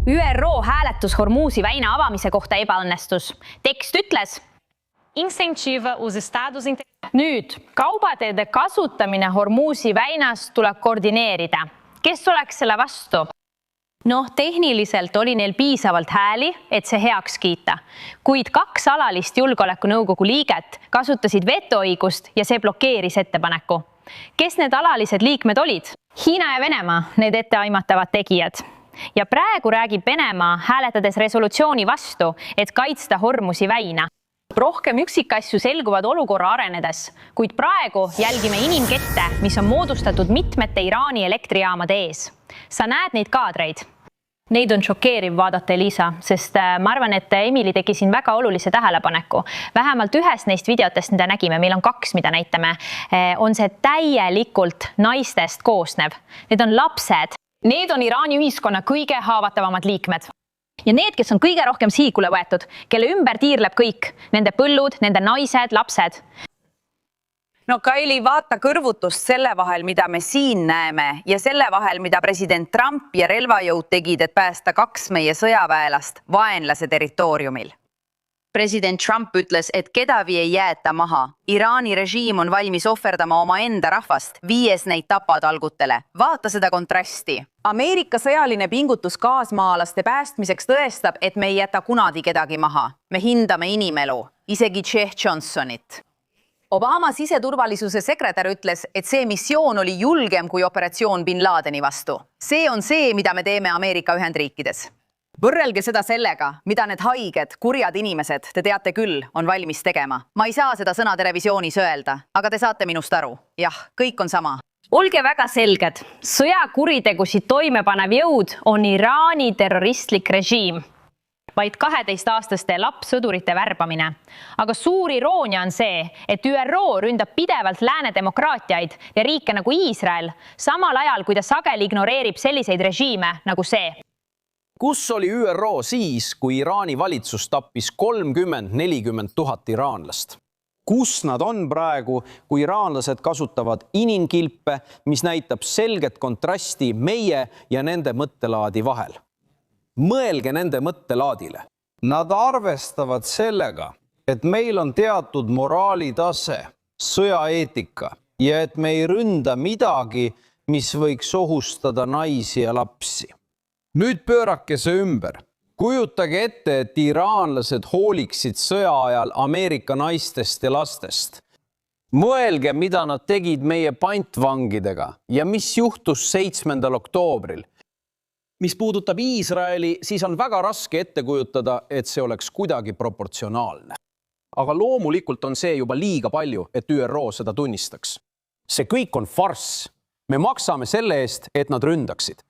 ÜRO hääletus Hormuzi väina avamise kohta ebaõnnestus. Tekst ütles: incentiva os estados nüüd kaubateede kasutamine Hormuzi väinas tuleb koordineerida. Kes oleks selle vastu? Tehniliselt oli neil piisavalt hääli, et see heaks kiita, kuid 2 alalist julgeolekunõukogu liiget kasutasid vetoõigust ja see blokeeris ettepaneku. Kes need alalised liikmed olid? Hiina ja Venemaa, need etteaimatavad tegijad. Ja praegu räägib Venemaa hääletades resolutsiooni vastu, et kaitsta Hormuzi väina. Rohkem üksikasju selguvad olukorra arenedes, kuid praegu jälgime inimkette, mis on moodustatud mitmete Iraani elektrijaamade ees. Sa näed neid kaadreid? Neid on šokeeriv vaadata, Elisa, sest ma arvan, et Emily tegi siin väga olulise tähelepaneku. Vähemalt ühes neist videotest, mida nägime, meil on 2, mida näitame, on see täielikult naistest koosnev. Need on lapsed. Need on Iraani ühiskonna kõige haavatavamad liikmed. Ja need, kes on kõige rohkem sihikule võetud, kelle ümber tiirleb kõik, nende põllud, nende naised, lapsed. Kaili, vaata kõrvutust selle vahel, mida me siin näeme ja selle vahel, mida president Trump ja relvajõud tegid, et päästa 2 meie sõjaväelast vaenlase territooriumil. President Trump ütles, et kedagi ei jäeta maha. Iraani režiim on valmis ohverdama oma enda rahvast, viies neid tapatalgutele. Vaata seda kontrasti. Ameerika sõjaline pingutus kaasmaalaste päästmiseks tõestab, et me ei jäta kunagi kedagi maha. Me hindame inimelu, isegi Jeff Johnsonit. Obama siseturvalisuse sekretär ütles, et see missioon oli julgem kui operatsioon Bin Ladeni vastu. See on see, mida me teeme Ameerika Ühendriikides. Võrrelge seda sellega, mida need haiged, kurjad inimesed, te teate küll, on valmis tegema. Ma ei saa seda sõna televisioonis öelda, aga te saate minust aru. Jah, kõik on sama. Olge väga selged. Sõjakuritegusid toimepanev jõud on Iraani terroristlik režiim. Vaid 12-aastaste lapssõdurite värbamine. Aga suur iroonia on see, et ÜRO ründab pidevalt lääne demokraatiaid ja riike nagu Iisrael, samal ajal, kui ta sageli ignoreerib selliseid režiime nagu see. Kus oli ÜRO siis, kui Iraani valitsus tappis 30-40 000 iraanlast? Kus nad on praegu, kui iraanlased kasutavad inimkilpe, mis näitab selget kontrasti meie ja nende mõttelaadi vahel? Mõelge nende mõttelaadile. Nad arvestavad sellega, et meil on teatud moraalitase, sõjaeetika ja et me ei ründa midagi, mis võiks ohustada naisi ja lapsi. Nüüd pöörake see ümber. Kujutage ette, et iraanlased hooliksid sõja ajal Ameerika naistest ja lastest. Mõelge, mida nad tegid meie pantvangidega ja mis juhtus 7. oktoobril. Mis puudutab Iisraeli, siis on väga raske ette kujutada, et see oleks kuidagi proportsionaalne. Aga loomulikult on see juba liiga palju, et ÜRO seda tunnistaks. See kõik on farss. Me maksame selle eest, et nad ründaksid.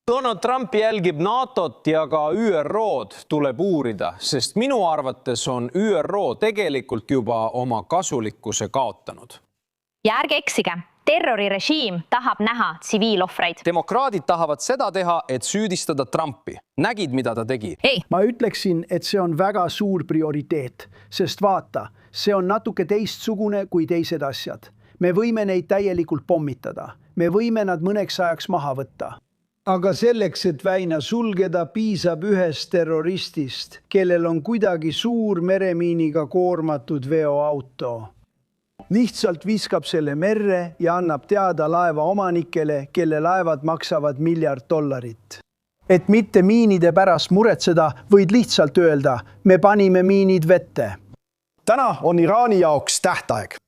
Donald Trump jälgib NATO-t ja ka ÜRO-d tuleb uurida, sest minu arvates on ÜRO tegelikult juba oma kasulikkuse kaotanud. Ja ärge eksige, terrorirežiim tahab näha tsiviilohvreid. Demokraadid tahavad seda teha, et süüdistada Trumpi. Nägid, mida ta tegi? Ei. Ma ütleksin, et see on väga suur prioriteet, sest vaata, see on natuke teistsugune kui teised asjad. Me võime neid täielikult pommitada. Me võime nad mõneks ajaks maha võtta. Aga selleks, et väina sulgeda, piisab ühest terroristist, kellel on kuidagi suur meremiiniga koormatud veoauto. Lihtsalt viskab selle merre ja annab teada laeva omanikele, kelle laevad maksavad $1 miljard. Et mitte miinide pärast muretseda, võid lihtsalt öelda, me panime miinid vette. Täna on Iraani jaoks tähtaeg.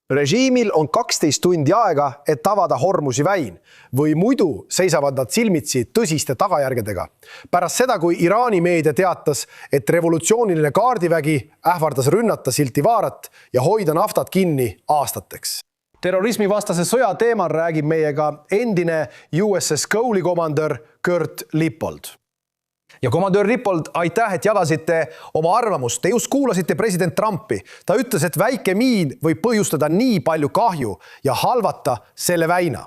Režiimil on 12 tundi aega, et avada Hormuzi väin või muidu seisavad nad silmitsi tõsiste tagajärgedega. Pärast seda, kui Iraani meedia teatas, et revolutsiooniline kaardivägi ähvardas rünnata Siltivaarat ja hoida naftat kinni aastateks. Terrorismivastase sõja teemal räägib meiega endine USS Cowley komandör Kurt Lippold. Ja komandör Lippold, aitäh, et jagasite oma arvamust. Te just kuulasite president Trumpi. Ta ütles, et väike miin võib põhjustada nii palju kahju ja halvata selle väina.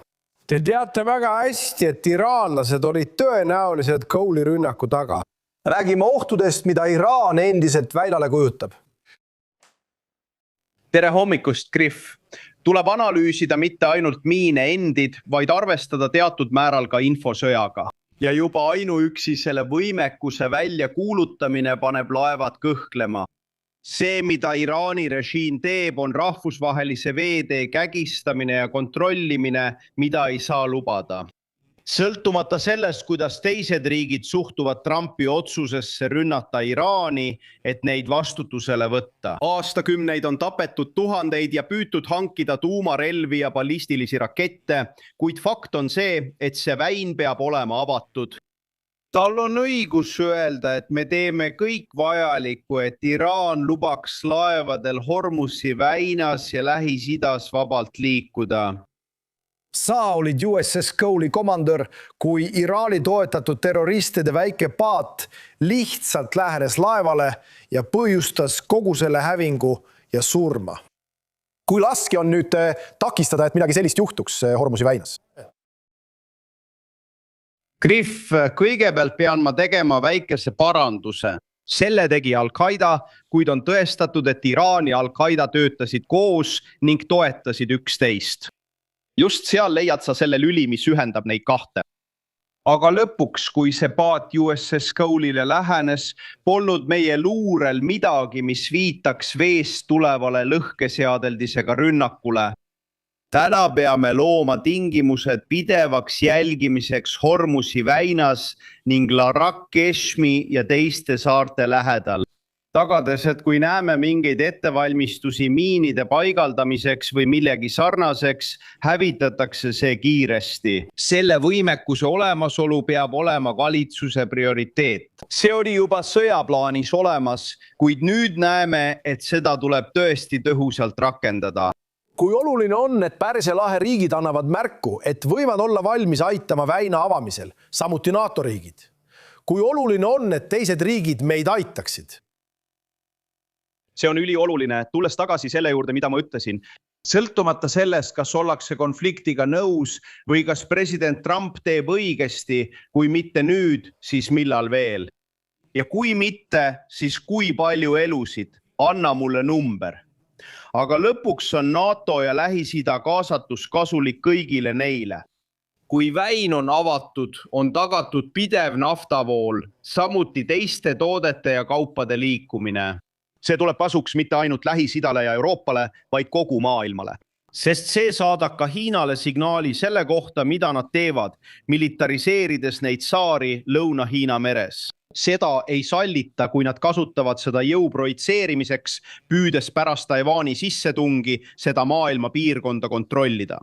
Te teate väga hästi, et iraanlased olid tõenäoliselt Cowley rünnaku taga. Räägime ohtudest, mida Iraan endiselt väidale kujutab. Tere hommikust, Griff. Tuleb analüüsida mitte ainult miine endid, vaid arvestada teatud määral ka infosõjaga. ja juba ainuüksi selle võimekuse väljakuulutamine paneb laevad kõhklema. See, mida Iraani režiim teeb, on rahvusvahelise veetee kägistamine ja kontrollimine, mida ei saa lubada. Sõltumata sellest, kuidas teised riigid suhtuvad Trumpi otsusesse rünnata Iraani, et neid vastutusele võtta. Aastakümneid on tapetud tuhandeid ja püütud hankida tuumarelvi ja ballistilisi rakette, kuid fakt on see, et see väin peab olema avatud. Tal on õigus öelda, et me teeme kõik vajalikku, et Iraan lubaks laevadel Hormuzi väinas ja Lähis-Idas vabalt liikuda. Sa olid USS Cowley komandör, kui Iraani toetatud terroristide väike paat lihtsalt lähenes laevale ja põhjustas kogu selle hävingu ja surma. Kui laske on nüüd takistada, et midagi sellist juhtuks Hormuzi väinas? Griff, kõigepealt pean ma tegema väikese paranduse. Selle tegi Al-Qaeda, kuid on tõestatud, et Iraan ja Al-Qaeda töötasid koos ning toetasid üksteist. Just seal leiad sa selle lüli, mis ühendab neid kahte. Aga lõpuks, kui see paat USS Cowley'le lähenes, polnud meie luurel midagi, mis viitaks veest tulevale lõhkeseadeldisega rünnakule. Täna peame looma tingimused pidevaks jälgimiseks Hormuzi väinas ning Larak-Keshmi ja teiste saarte lähedal. Tagades, et kui näeme mingeid ettevalmistusi miinide paigaldamiseks või millegi sarnaseks, hävitatakse see kiiresti. Selle võimekuse olemasolu peab olema valitsuse prioriteet. See oli juba sõjaplaanis olemas, kuid nüüd näeme, et seda tuleb tõesti tõhusalt rakendada. Kui oluline on, et Pärsia lahe riigid annavad märku, et võivad olla valmis aitama väina avamisel, samuti NATO riigid? Kui oluline on, et teised riigid meid aitaksid? See on ülioluline, tulles tagasi selle juurde, mida ma ütlesin. Sõltumata sellest, kas ollakse konfliktiga nõus või kas president Trump teeb õigesti, kui mitte nüüd, siis millal veel. Ja kui mitte, siis kui palju elusid, anna mulle number. Aga lõpuks on NATO ja Lähis-Ida kaasatus kasulik kõigile neile. Kui väin on avatud, on tagatud pidev naftavool, samuti teiste toodete ja kaupade liikumine. See tuleb kasuks mitte ainult Lähis-Idale ja Euroopale, vaid kogu maailmale. Sest see saadab ka Hiinale signaali selle kohta, mida nad teevad, militariseerides neid saari Lõuna-Hiina meres. Seda ei sallita, kui nad kasutavad seda jõu projitseerimiseks, püüdes pärast Taiwani sissetungi seda maailma piirkonda kontrollida.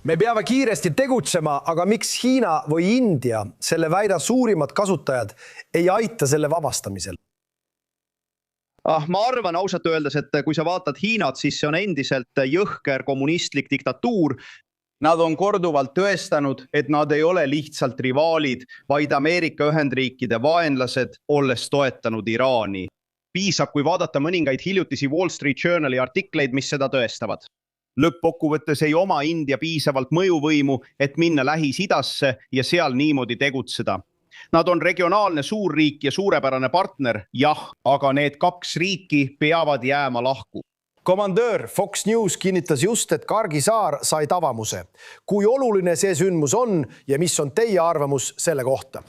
Me peame kiiresti tegutsema, aga miks Hiina või India, selle väina suurimad kasutajad, ei aita selle vabastamisel? Ma arvan ausalt öeldes, et kui sa vaatad Hiinat, siis see on endiselt jõhker kommunistlik diktatuur. Nad on korduvalt tõestanud, et nad ei ole lihtsalt rivaalid, vaid Ameerika Ühendriikide vaenlased, olles toetanud Iraani. Piisab, kui vaadata mõningaid hiljutisi Wall Street Journali artikleid, mis seda tõestavad. Lõppkokkuvõttes ei oma India piisavalt mõjuvõimu, et minna Lähis-Idasse ja seal niimoodi tegutseda. Nad on regionaalne suurriik ja suurepärane partner, jah, aga need kaks riiki peavad jääma lahku. Komandöör, Fox News kinnitas just, et Kargi saar sai tabamuse. Kui oluline see sündmus on ja mis on teie arvamus selle kohta?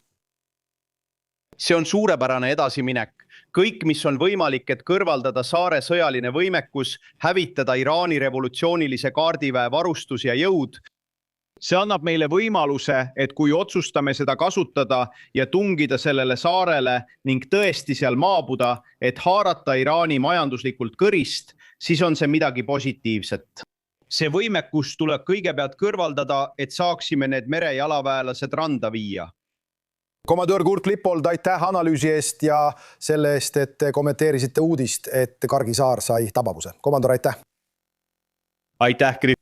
See on suurepärane edasiminek. Kõik, mis on võimalik, et kõrvaldada saare sõjaline võimekus, hävitada Iraani revolutsioonilise kaardiväe varustus ja jõud. See annab meile võimaluse, et kui otsustame seda kasutada ja tungida sellele saarele ning tõesti seal maabuda, et haarata Iraani majanduslikult kõrist, siis on see midagi positiivset. See võimekus tuleb kõigepealt kõrvaldada, et saaksime need merejalaväelased randa viia. Komandöör Kurt Lippold, aitäh analüüsi eest ja selle eest, et kommenteerisite uudist, et Kargi saar sai tabamuse. Komandöör, aitäh! Aitäh, Kris!